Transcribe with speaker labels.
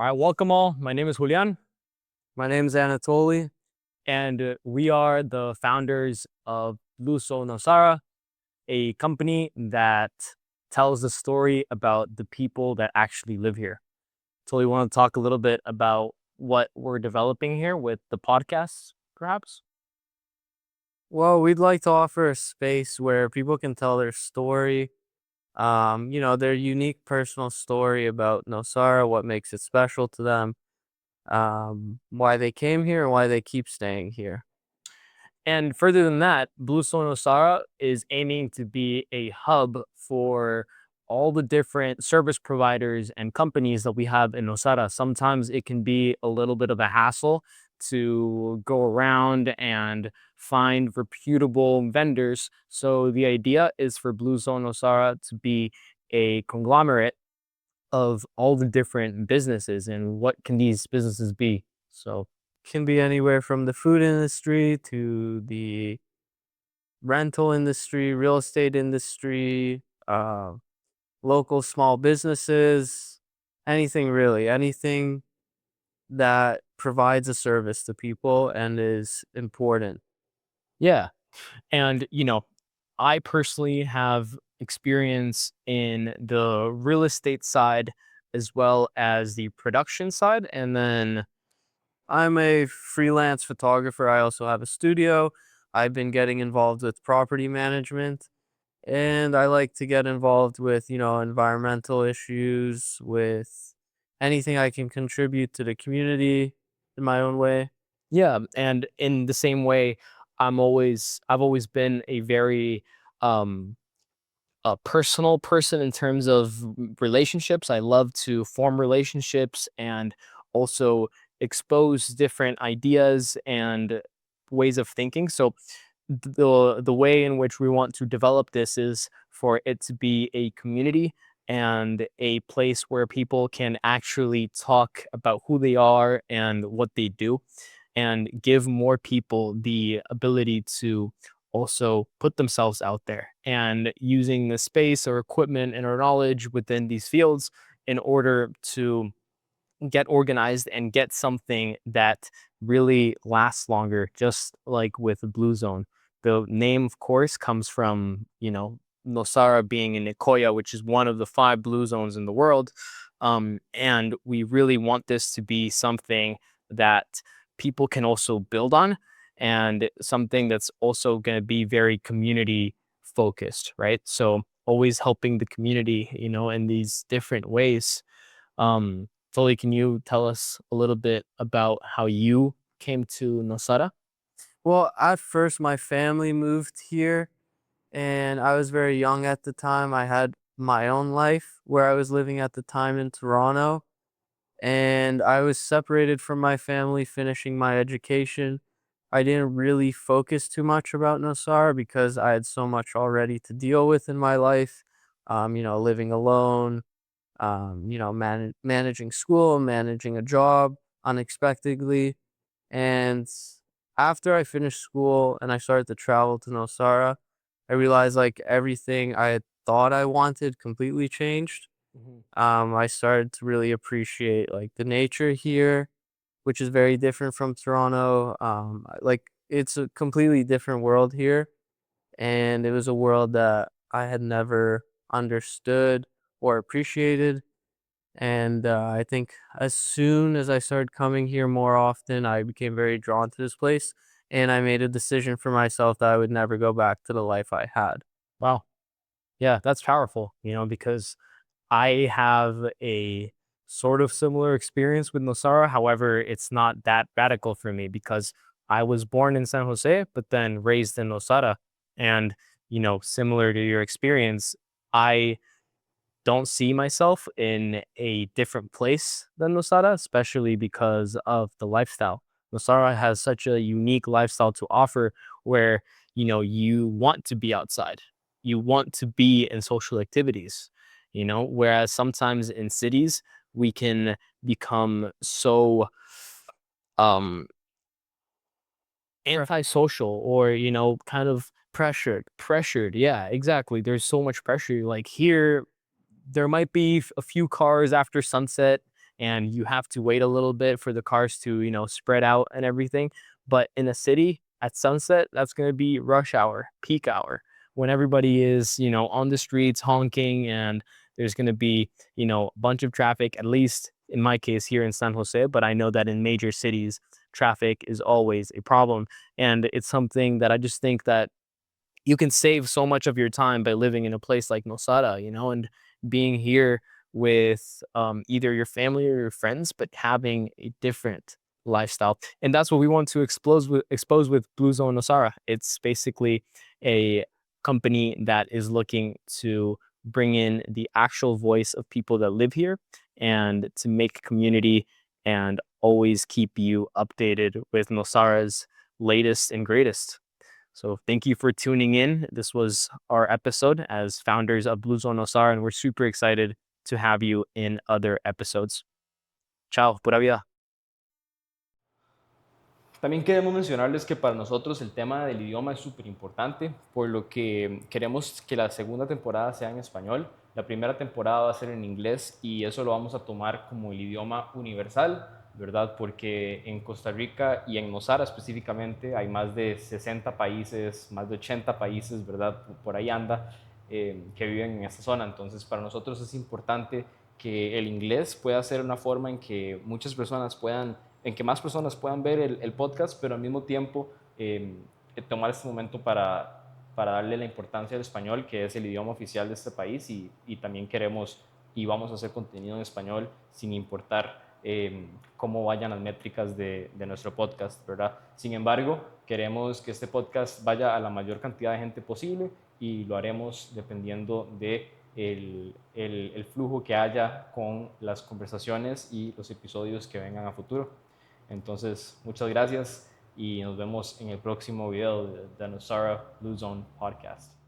Speaker 1: All right, welcome all. My name is Julian,
Speaker 2: My name's Anatoly.
Speaker 1: and we are the founders of Blue Zone Nosara, a company that tells the story about the people that actually live here. So we want to talk a little bit about what we're developing here with the podcasts, perhaps.
Speaker 2: Well, we'd like to offer a space where people can tell their story, their unique personal story about Nosara, what makes it special to them, why they came here and why they keep staying here.
Speaker 1: And further than that, Blue Zone Nosara is aiming to be a hub for all the different service providers and companies that we have in Nosara. Sometimes it can be a little bit of a hassle to go around and find reputable vendors. So the idea is for Blue Zone Nosara to be a conglomerate of all the different businesses. And what can these businesses be? So
Speaker 2: Can be anywhere from the food industry to the rental industry, real estate industry, local small businesses, anything really, anything that provides a service to people and is important.
Speaker 1: yeah. And, I personally have experience in the real estate side as well as the production side. And then,
Speaker 2: I'm a freelance photographer. I also have a studio. I've been getting involved with property management, and I like to get involved with, environmental issues, with anything I can contribute to the community in my own way.
Speaker 1: yeah. And in the same way, I've always been a very, um, a personal person in terms of relationships. I love to form relationships and also expose different ideas and ways of thinking. So the way in which we want to develop this is for it to be a community and a place where people can actually talk about who they are and what they do, and give more people the ability to also put themselves out there and using the space or equipment and our knowledge within these fields in order to get organized and get something that really lasts longer, just like with Blue Zone. The name, of course, comes from, Nosara being in Nicoya, which is one of the 5 blue zones in the world. And we really want this to be something that people can also build on, and something that's also going to be very community focused, right? So always helping the community, in these different ways. Foley, can you tell us a little bit about how you came to Nosara?
Speaker 2: Well, at first, my family moved here, and I was very young at the time. I had my own life where I was living at the time in Toronto, and I was separated from my family finishing my education. I didn't really focus too much about Nosar because I had so much already to deal with in my life. Living alone, managing school, managing a job unexpectedly. And after I finished school and I started to travel to Nosara, I realized like everything I had thought I wanted completely changed.
Speaker 1: Mhm.
Speaker 2: I started to really appreciate like the nature here, which is very different from Toronto. Like it's a completely different world here, and it was a world that I had never understood or appreciated. And I think as soon as I started coming here more often, I became very drawn to this place, and I made a decision for myself that I would never go back to the life I had.
Speaker 1: Wow. Yeah, that's powerful, because I have a sort of similar experience with Nosara. However, it's not that radical for me because I was born in San Jose, but then raised in Nosara. And, similar to your experience, I don't see myself in a different place than Nosara, especially because of the lifestyle. Nosara has such a unique lifestyle to offer where, you want to be outside. You want to be in social activities, whereas sometimes in cities, we can become so um
Speaker 2: Right.
Speaker 1: antisocial or, kind of pressured. Yeah, exactly. There's so much pressure. Like here, there might be a few cars after sunset, and you have to wait a little bit for the cars to, spread out and everything. But in a city at sunset, that's going to be rush hour, peak hour, when everybody is, on the streets honking, and there's going to be, a bunch of traffic, at least in my case here in San Jose. But I know that in major cities, traffic is always a problem. And it's something that I just think that you can save so much of your time by living in a place like Nosara, and being here with either your family or your friends, but having a different lifestyle. And that's what we want to expose with Blue Zone Nosara. It's basically a company that is looking to bring in the actual voice of people that live here and to make community and always keep you updated with Nosara's latest and greatest. So thank you for tuning in. This was our episode as founders of Blue Zone Nosara, and we're super excited to have you in other episodes. Ciao, pura vida.
Speaker 3: También queremos mencionarles que para nosotros el tema del idioma es súper importante, por lo que queremos que la segunda temporada sea en español. La primera temporada va a ser en inglés y eso lo vamos a tomar como el idioma universal, ¿verdad? Porque en Costa Rica y en Nosara específicamente hay más de 60 países, más de 80 países, ¿verdad? Por ahí anda, que viven en esta zona. Entonces, para nosotros es importante que el inglés pueda ser una forma en que más personas puedan ver el podcast, pero al mismo tiempo tomar este momento para darle la importancia al español, que es el idioma oficial de este país, y también queremos y vamos a hacer contenido en español sin importar cómo vayan las métricas de nuestro podcast, ¿verdad? Sin embargo, queremos que este podcast vaya a la mayor cantidad de gente posible y lo haremos dependiendo de el flujo que haya con las conversaciones y los episodios que vengan a futuro. Entonces, muchas gracias y nos vemos en el próximo video de Nosara Blue Zone Podcast.